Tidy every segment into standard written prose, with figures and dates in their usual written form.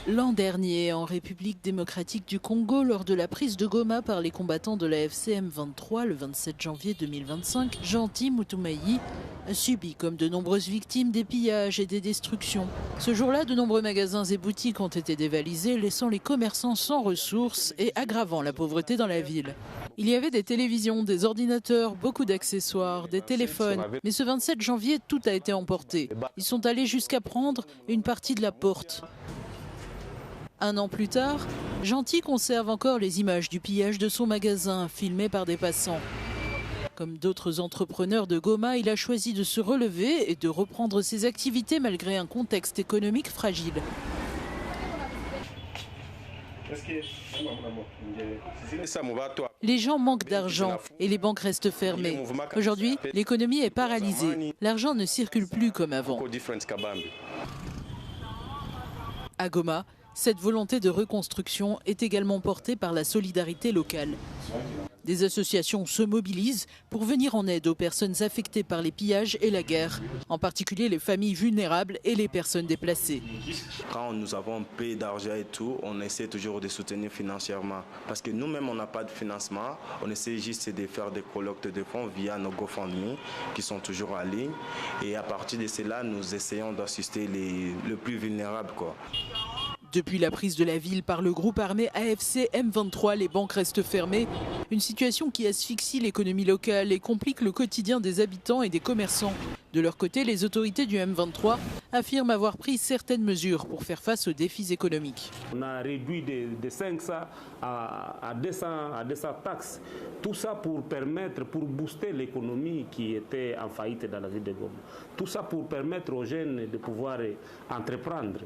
L'an dernier, en République démocratique du Congo, lors de la prise de Goma par les combattants de la FCM 23 le 27 janvier 2025, Gentil Mutumayi a subi, comme de nombreuses victimes, des pillages et des destructions. Ce jour-là, de nombreux magasins et boutiques ont été dévalisés, laissant les commerçants sans ressources et aggravant la pauvreté dans la ville. Il y avait des télévisions, des ordinateurs, beaucoup d'accessoires, des téléphones. Mais ce 27 janvier, tout a été emporté. Ils sont allés jusqu'à prendre une partie de la porte. Un an plus tard, Gentil conserve encore les images du pillage de son magasin, filmées par des passants. Comme d'autres entrepreneurs de Goma, il a choisi de se relever et de reprendre ses activités malgré un contexte économique fragile. Les gens manquent d'argent et les banques restent fermées. Aujourd'hui, l'économie est paralysée. L'argent ne circule plus comme avant. À Goma, cette volonté de reconstruction est également portée par la solidarité locale. Des associations se mobilisent pour venir en aide aux personnes affectées par les pillages et la guerre, en particulier les familles vulnérables et les personnes déplacées. Quand nous avons peu d'argent et tout, on essaie toujours de soutenir financièrement. Parce que nous-mêmes, on n'a pas de financement. On essaie juste de faire des collectes de fonds via nos GoFundMe qui sont toujours en ligne. Et à partir de cela, nous essayons d'assister les plus vulnérables, quoi. Depuis la prise de la ville par le groupe armé AFC M23, les banques restent fermées. Une situation qui asphyxie l'économie locale et complique le quotidien des habitants et des commerçants. De leur côté, les autorités du M23 affirment avoir pris certaines mesures pour faire face aux défis économiques. On a réduit de 500 à 200 taxes. Tout ça pour booster l'économie qui était en faillite dans la ville de Goma. Tout ça pour permettre aux jeunes de pouvoir entreprendre.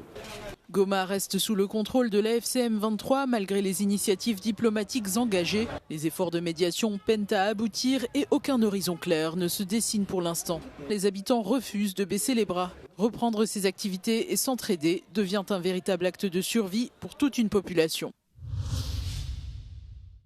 Goma reste sous le contrôle de l'AFCM 23 malgré les initiatives diplomatiques engagées. Les efforts de médiation peinent à aboutir et aucun horizon clair ne se dessine pour l'instant. Les habitants refusent de baisser les bras. Reprendre ses activités et s'entraider devient un véritable acte de survie pour toute une population.